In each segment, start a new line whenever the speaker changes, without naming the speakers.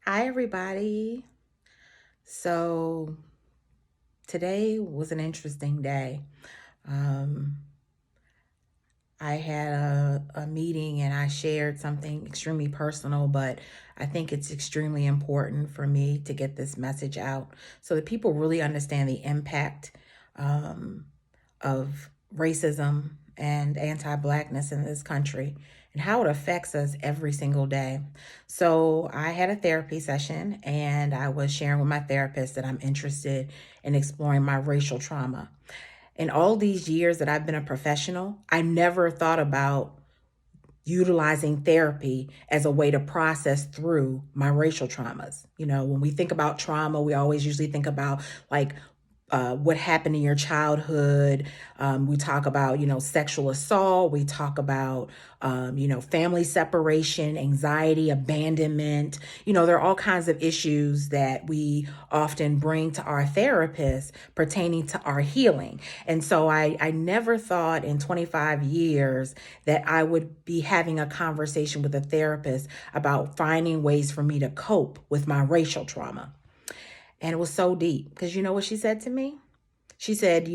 Hi, everybody. So today was an interesting day. Um, I had a meeting and I shared something extremely personal, but I think it's extremely important for me to get this message out so that people really understand the impact um, of racism and anti-blackness in this country and how it affects us every single day. So I had a therapy session and I was sharing with my therapist that I'm interested in exploring my racial trauma. In all these years that I've been a professional, I never thought about utilizing therapy as a way to process through my racial traumas. When we think about trauma, we always usually think about like what happened in your childhood. We talk about, sexual assault. We talk about, family separation, anxiety, abandonment. There are all kinds of issues that we often bring to our therapists pertaining to our healing. And so I never thought in 25 years that I would be having a conversation with a therapist about finding ways for me to cope with my racial trauma. And it was so deep because you know what she said to me? She said,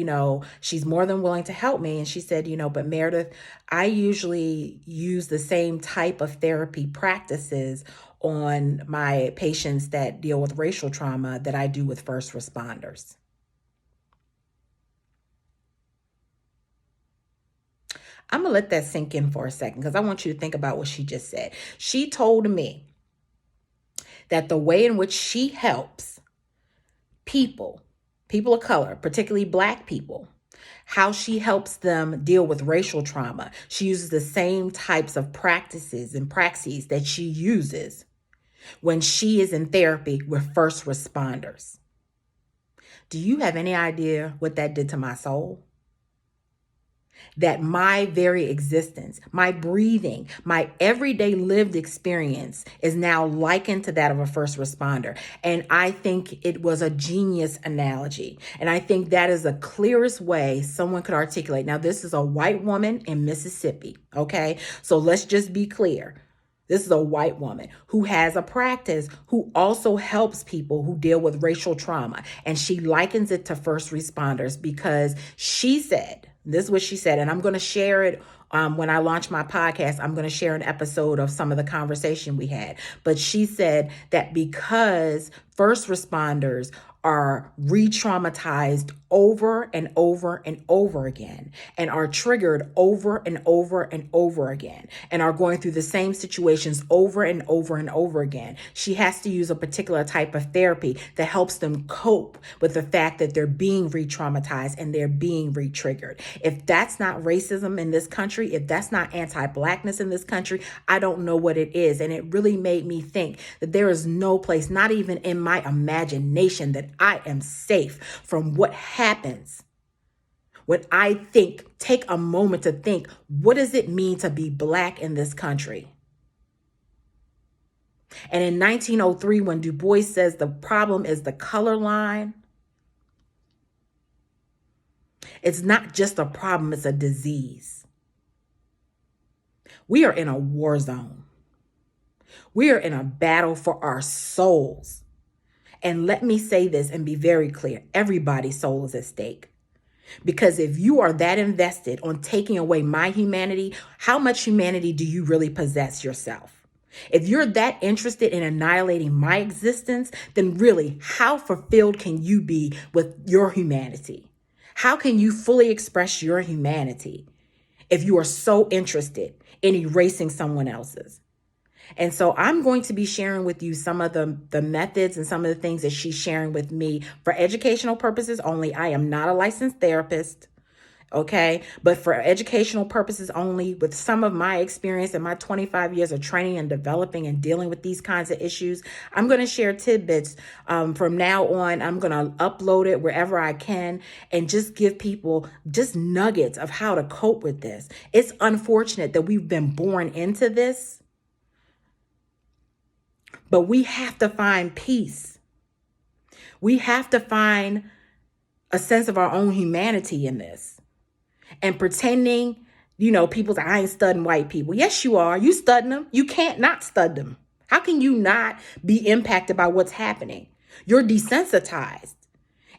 she's more than willing to help me. And she said, but Meredith, I usually use the same type of therapy practices on my patients that deal with racial trauma that I do with first responders. I'm going to let that sink in for a second because I want you to think about what she just said. She told me that the way in which she helps people, people of color, particularly Black people, how she helps them deal with racial trauma. She uses the same types of practices and praxis that she uses when she is in therapy with first responders. Do you have any idea what that did to my soul? That my very existence, my breathing, my everyday lived experience is now likened to that of a first responder. And I think it was a genius analogy. And I think that is the clearest way someone could articulate. Now, this is a white woman in Mississippi, okay? So let's just be clear. This is a white woman who has a practice who also helps people who deal with racial trauma. And she likens it to first responders because she said, this is what she said, and I'm going to share it when I launch my podcast. I'm going to share an episode of some of the conversation we had. But she said that because first responders are re-traumatized over and over and over again and are triggered over and over and over again and are going through the same situations over and over and over again. She has to use a particular type of therapy that helps them cope with the fact that they're being re-traumatized and they're being re-triggered. If that's not racism in this country, if that's not anti-blackness in this country, I don't know what it is. And it really made me think that there is no place, not even in my imagination, that I am safe from what happens when I take a moment to think, what does it mean to be Black in this country? And in 1903, when Du Bois says the problem is the color line, it's not just a problem, it's a disease. We are in a war zone. We are in a battle for our souls. And let me say this and be very clear. Everybody's soul is at stake. Because if you are that invested on taking away my humanity, how much humanity do you really possess yourself? If you're that interested in annihilating my existence, then really, how fulfilled can you be with your humanity? How can you fully express your humanity if you are so interested in erasing someone else's? And so I'm going to be sharing with you some of the methods and some of the things that she's sharing with me for educational purposes only. I am not a licensed therapist, okay? But for educational purposes only, with some of my experience and my 25 years of training and developing and dealing with these kinds of issues, I'm going to share tidbits from now on. I'm going to upload it wherever I can and just give people just nuggets of how to cope with this. It's unfortunate that we've been born into this. But we have to find peace. We have to find a sense of our own humanity in this. And pretending, people say, I ain't studying white people. Yes, you are. You studying them. You can't not stud them. How can you not be impacted by what's happening? You're desensitized.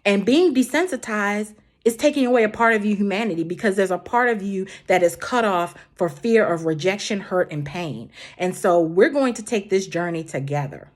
And being desensitized is taking away a part of your humanity, because there's a part of you that is cut off for fear of rejection, hurt, and pain. And so we're going to take this journey together.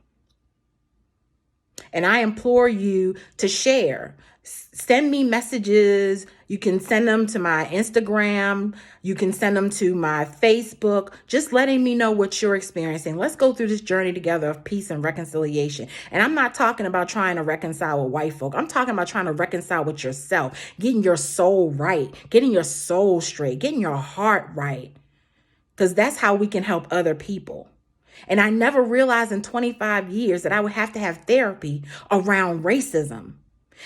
And I implore you to share. Send me messages. You can send them to my Instagram. You can send them to my Facebook, just letting me know what you're experiencing. Let's go through this journey together of peace and reconciliation. And I'm not talking about trying to reconcile with white folk. I'm talking about trying to reconcile with yourself, getting your soul right, getting your soul straight, getting your heart right. Because that's how we can help other people. And I never realized in 25 years that I would have to have therapy around racism.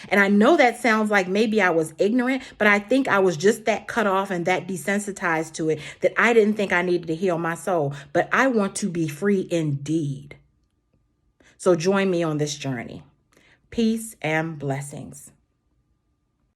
And I know that sounds like maybe I was ignorant, but I think I was just that cut off and that desensitized to it that I didn't think I needed to heal my soul. But I want to be free indeed. So join me on this journey. Peace and blessings.